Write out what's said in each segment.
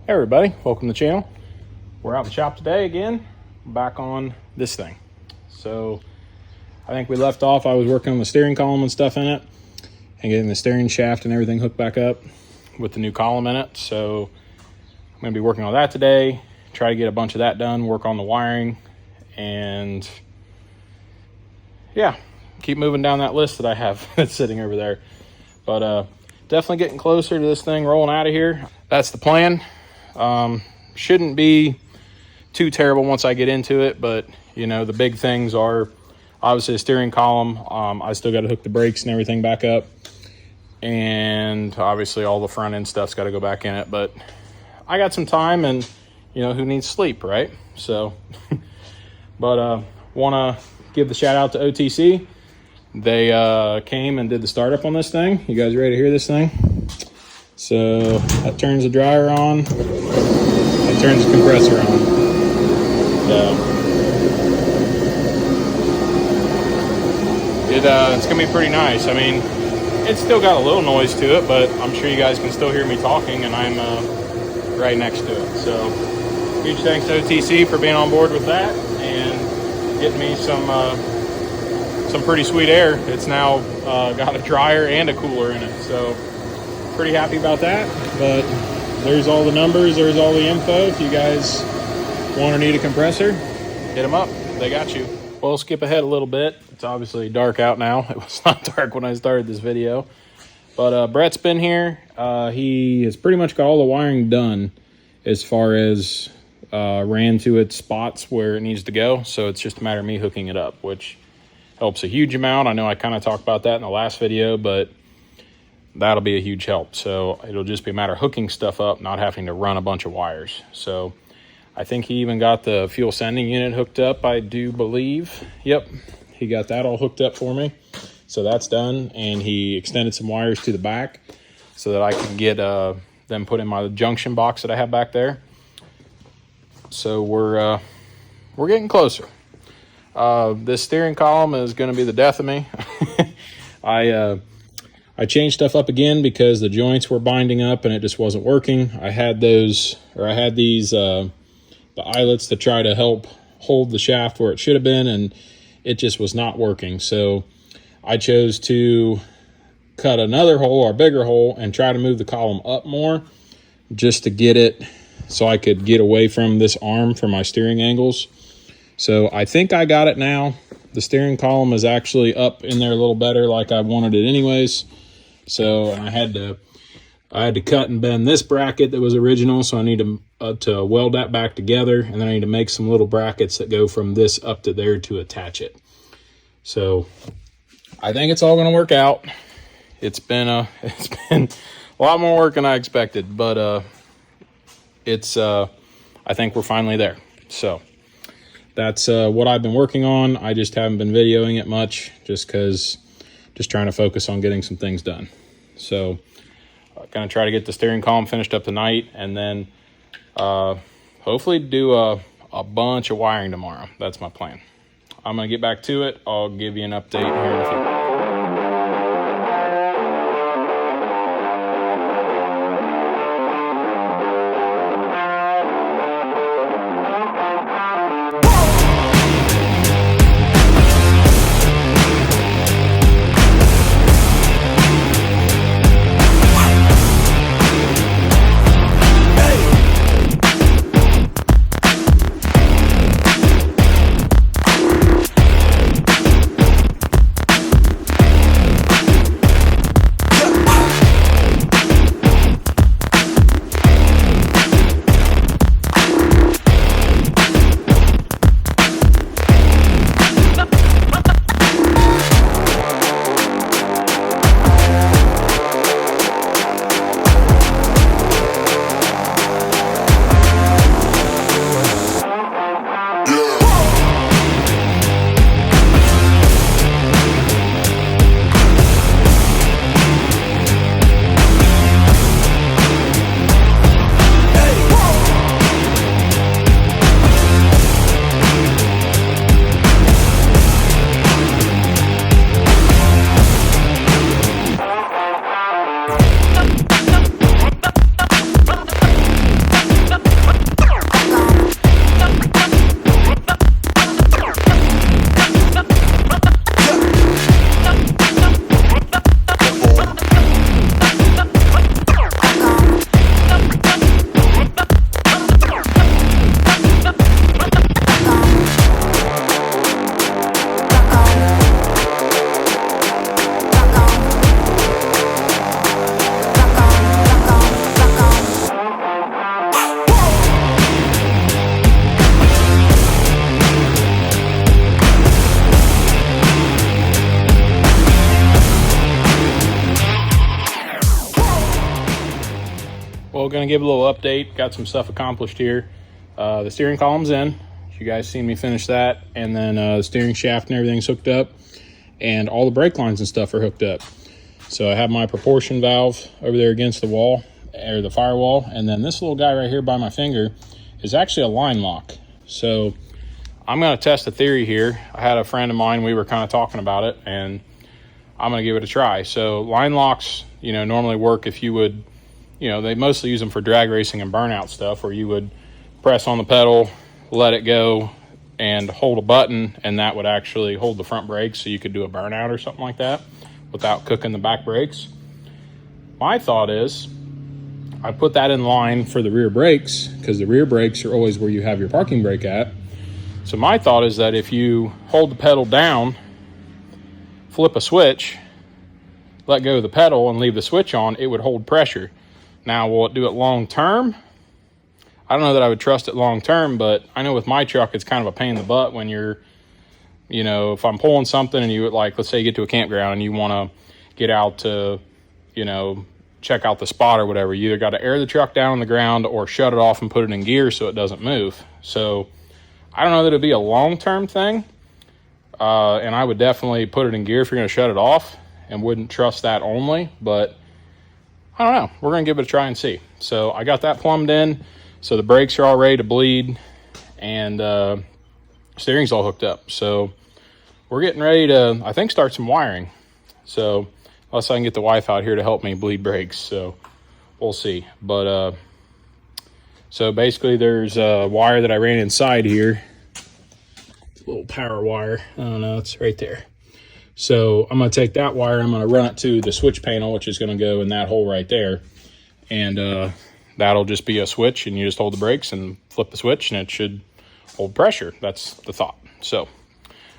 Hey everybody, welcome to the channel. We're out in the shop today again, back on this thing. So I think we left off, I was working on the steering column and stuff in it and getting the steering shaft and everything hooked back up with the new column in it. So I'm going to be working on that today, try to get a bunch of that done, work on the wiring, and yeah, keep moving down that list that I have that's sitting over there. But definitely getting closer to this thing rolling out of here. That's the plan. Shouldn't be too terrible once I get into it, but you know, the big things are obviously the steering column. I still got to hook the brakes and everything back up, and obviously all the front end stuff's got to go back in it, but I got some time, and you know, who needs sleep, right? So but want to give the shout out to OTC. They came and did the startup on this thing. You guys ready to hear this thing? So that turns the dryer on, that turns the compressor on. It's gonna be pretty nice. I mean, it's still got a little noise to it, but I'm sure you guys can still hear me talking, and I'm right next to it. So huge thanks to OTC for being on board with that and getting me some pretty sweet air. It's now got a dryer and a cooler in it, so pretty happy about that. But there's all the numbers, there's all the info. If you guys want or need a compressor, hit them up, they got you. Well, skip ahead a little bit. It's obviously dark out now. It was not dark when I started this video, but Brett's been here. He has pretty much got all the wiring done as far as ran to its spots where it needs to go, so it's just a matter of me hooking it up, which helps a huge amount. I know I kind of talked about that in the last video, but that'll be a huge help. So it'll just be a matter of hooking stuff up, not having to run a bunch of wires. So I think he even got the fuel sending unit hooked up, I do believe. Yep, he got that all hooked up for me. So that's done, and he extended some wires to the back so that I can get them put in my junction box that I have back there. So we're getting closer. This steering column is going to be the death of me. I changed stuff up again because the joints were binding up and it just wasn't working. I had these the eyelets to try to help hold the shaft where it should have been, and it just was not working. So I chose to cut another hole, or a bigger hole, and try to move the column up more just to get it so I could get away from this arm for my steering angles. So I think I got it now. The steering column is actually up in there a little better, like I wanted it anyways. So I had to cut and bend this bracket that was original, so I need to weld that back together, and then I need to make some little brackets that go from this up to there to attach it. So I think it's all going to work out. It's been a lot more work than I expected, but I think we're finally there. So that's what I've been working on. I just haven't been videoing it much just trying to focus on getting some things done. So I'm going to try to get the steering column finished up tonight, and then hopefully do a bunch of wiring tomorrow. That's my plan. I'm going to get back to it. I'll give you an update here in a few. gonna give a little update. Got some stuff accomplished here. The steering column's in. You guys seen me finish that, and then the steering shaft and everything's hooked up, and all the brake lines and stuff are hooked up. So I have my proportion valve over there against the wall, or the firewall, and then this little guy right here by my finger is actually a line lock. So I'm going to test a theory here. I had a friend of mine, we were kind of talking about it, and I'm going to give it a try. So line locks, normally work if you would, they mostly use them for drag racing and burnout stuff, where you would press on the pedal, let it go, and hold a button, and that would actually hold the front brakes, so you could do a burnout or something like that without cooking the back brakes. My thought is I put that in line for the rear brakes, because the rear brakes are always where you have your parking brake at. So my thought is that if you hold the pedal down, flip a switch, let go of the pedal and leave the switch on, it would hold pressure. Now, will it do it long term? I don't know that I would trust it long term, but I know with my truck, it's kind of a pain in the butt when you're, if I'm pulling something and you would, like, let's say you get to a campground and you want to get out to, check out the spot or whatever, you either got to air the truck down on the ground or shut it off and put it in gear so it doesn't move. So I don't know that it'd be a long-term thing. And I would definitely put it in gear if you're going to shut it off, and wouldn't trust that only, but I don't know. We're going to give it a try and see. So I got that plumbed in. So the brakes are all ready to bleed, and steering's all hooked up. So we're getting ready to, I think, start some wiring. So unless I can get the wife out here to help me bleed brakes, so we'll see. But so basically there's a wire that I ran inside here. It's a little power wire. I don't know, it's right there. So I'm going to take that wire, I'm going to run it to the switch panel, which is going to go in that hole right there. And that'll just be a switch, and you just hold the brakes and flip the switch, and it should hold pressure. That's the thought. So,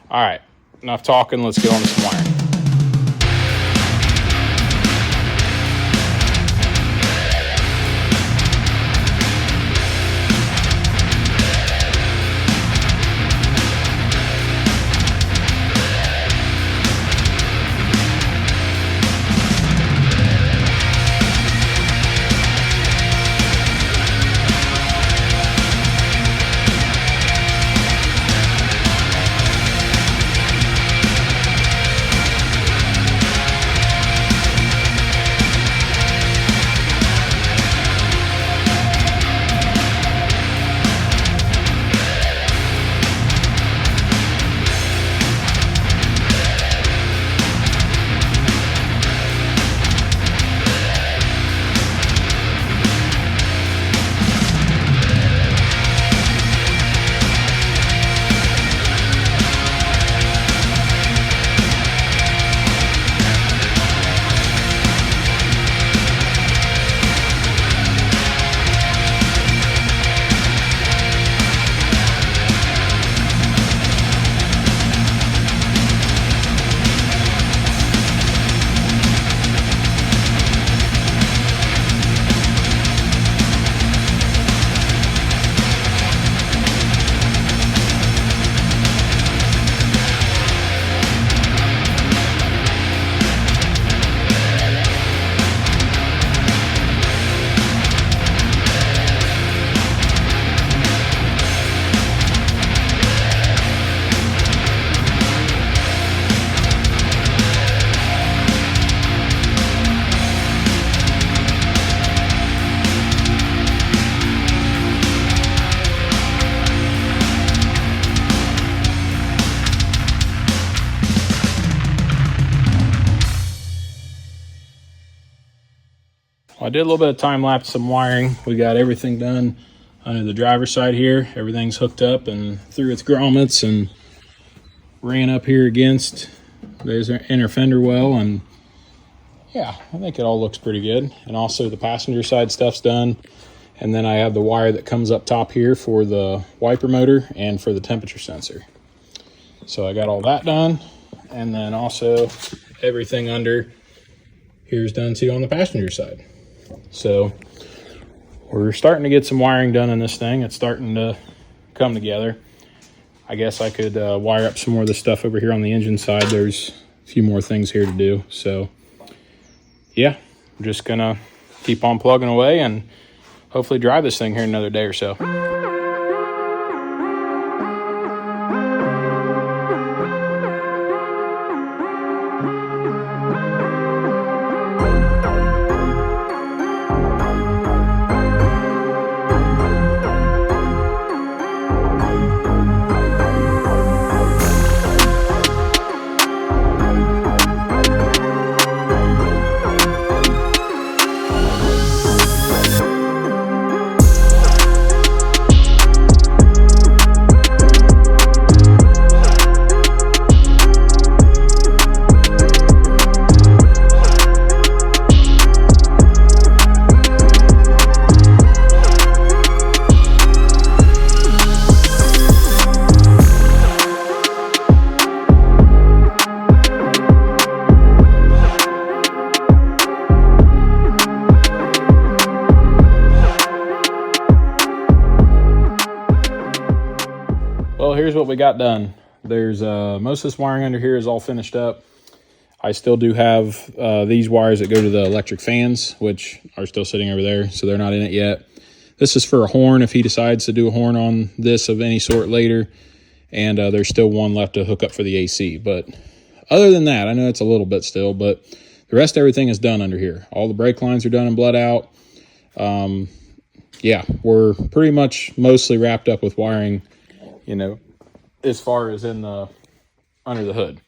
all right, enough talking. Let's get on to some wiring. I did a little bit of time-lapse, some wiring. We got everything done under the driver's side here. Everything's hooked up and through its grommets, and ran up here against the inner fender well, and yeah, I think it all looks pretty good. And also the passenger side stuff's done. And then I have the wire that comes up top here for the wiper motor and for the temperature sensor. So I got all that done. And then also everything under here is done too on the passenger side. So we're starting to get some wiring done in this thing. It's starting to come together. I guess I could wire up some more of the stuff over here on the engine side. There's a few more things here to do. So yeah, I'm just gonna keep on plugging away and hopefully drive this thing here in another day or so. Well, here's what we got done. There's most of this wiring under here is all finished up. I still do have these wires that go to the electric fans, which are still sitting over there, so they're not in it yet. This is for a horn if he decides to do a horn on this of any sort later. And there's still one left to hook up for the AC. But other than that, I know it's a little bit still, but the rest of everything is done under here. All the brake lines are done and bled out. Yeah, we're pretty much mostly wrapped up with wiring, you know, as far as in the under the hood.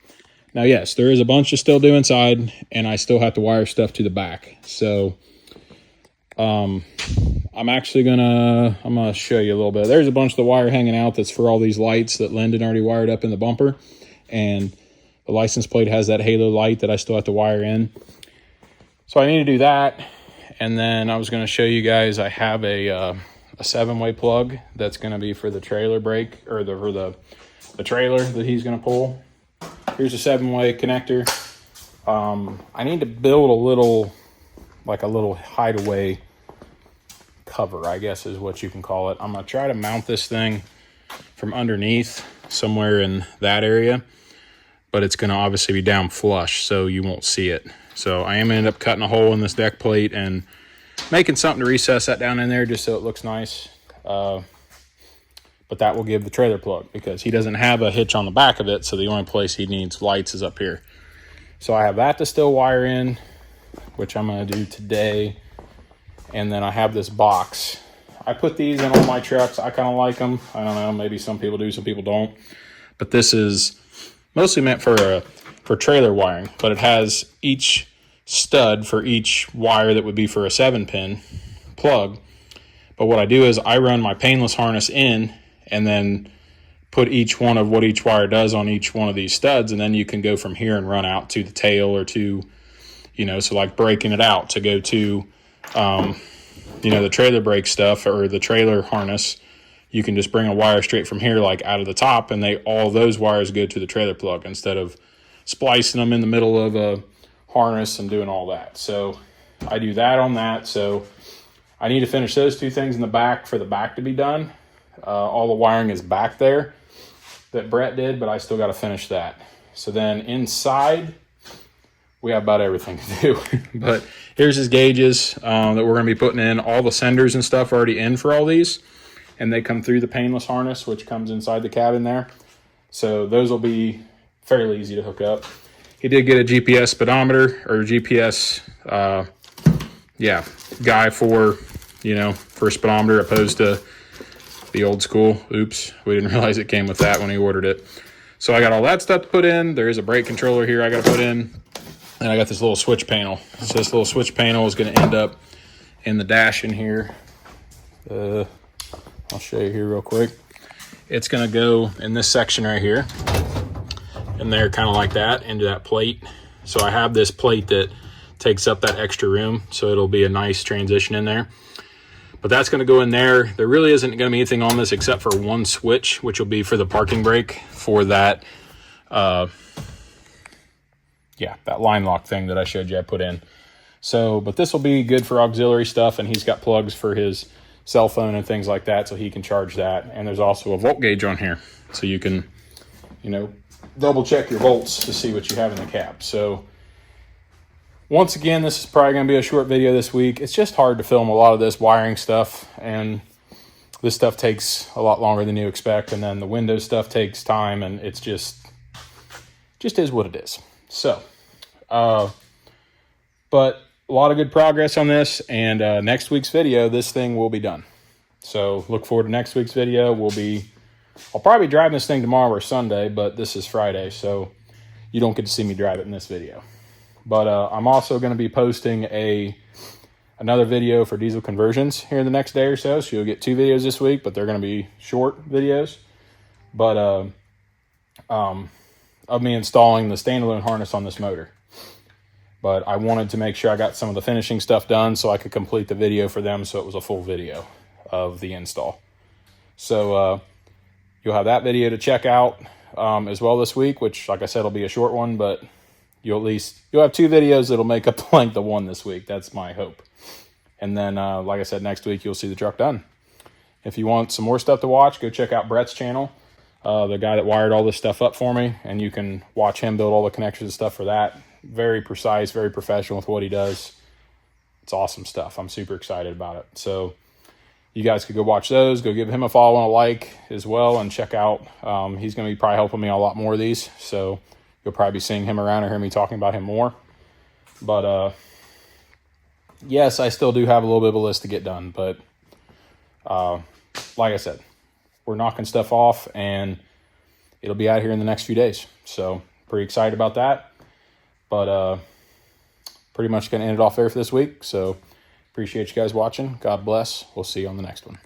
Now, yes, there is a bunch to still do inside, and I still have to wire stuff to the back. So I'm gonna show you a little bit. There's a bunch of the wire hanging out that's for all these lights that Lyndon already wired up in the bumper, and the license plate has that halo light that I still have to wire in. So I need to do that. And then I was going to show you guys, I have a 7-way plug that's going to be for the trailer brake, or for the trailer that he's going to pull. Here's a 7-way connector. I need to build a little hideaway cover, I guess is what you can call it. I'm going to try to mount this thing from underneath somewhere in that area, but it's going to obviously be down flush, so you won't see it. So I am going to end up cutting a hole in this deck plate and making something to recess that down in there just so it looks nice. But that will give the trailer plug, because he doesn't have a hitch on the back of it, so the only place he needs lights is up here. So I have that to still wire in, which I'm going to do today. And then I have this box. I put these in all my trucks. I kind of like them. I don't know, maybe some people do, some people don't. But this is mostly meant for trailer wiring, but it has each stud for each wire that would be for a 7-pin plug. But what I do is I run my painless harness in and then put each one of what each wire does on each one of these studs, and then you can go from here and run out to the tail, or to, so like breaking it out to go to the trailer brake stuff or the trailer harness. You can just bring a wire straight from here, like out of the top, and all those wires go to the trailer plug instead of splicing them in the middle of a harness and doing all that. So I do that on that. So I need to finish those two things in the back for the back to be done. All the wiring is back there that Brett did, but I still got to finish that. So then inside, we have about everything to do. But here's his gauges that we're going to be putting in. All the senders and stuff are already in for all these, and they come through the painless harness, which comes inside the cabin there. So those will be fairly easy to hook up. He did get a GPS speedometer, or GPS guy for speedometer, opposed to the old school. Oops, we didn't realize it came with that when he ordered it. So I got all that stuff to put in. There is a brake controller here I got to put in, and I got this little switch panel. So this little switch panel is going to end up in the dash in here. I'll show you here real quick. It's going to go in this section right here, and there, kind of like that, into that plate. So I have this plate that takes up that extra room, so it'll be a nice transition in there. But that's going to go in there. There really isn't going to be anything on this except for one switch, which will be for the parking brake for that that line lock thing that I showed you I put in. So, but this will be good for auxiliary stuff, and he's got plugs for his cell phone and things like that, so he can charge that. And there's also a volt gauge on here, so you can, double check your volts to see what you have in the cab. So once again, this is probably going to be a short video this week. It's just hard to film a lot of this wiring stuff, and this stuff takes a lot longer than you expect, and then the Windows stuff takes time, and it's just is what it is. So, but a lot of good progress on this, and next week's video, this thing will be done. So look forward to next week's video. I'll probably be driving this thing tomorrow or Sunday, but this is Friday, so you don't get to see me drive it in this video. But I'm also going to be posting another video for diesel conversions here in the next day or so. So you'll get 2 videos this week, but they're going to be short videos. But of me installing the standalone harness on this motor. But I wanted to make sure I got some of the finishing stuff done so I could complete the video for them, so it was a full video of the install. So you'll have that video to check out as well this week, which, like I said, will be a short one, but you'll have 2 videos that'll make up the length of one this week. That's my hope. And then, like I said, next week you'll see the truck done. If you want some more stuff to watch, go check out Brett's channel, the guy that wired all this stuff up for me, and you can watch him build all the connections and stuff for that. Very precise, very professional with what he does. It's awesome stuff. I'm super excited about it. So you guys could go watch those. Go give him a follow and a like as well, and check out. He's going to be probably helping me on a lot more of these. So you'll probably be seeing him around or hear me talking about him more. But yes, I still do have a little bit of a list to get done. But like I said, we're knocking stuff off, and it'll be out here in the next few days. So pretty excited about that. But pretty much going to end it off there for this week. So appreciate you guys watching. God bless. We'll see you on the next one.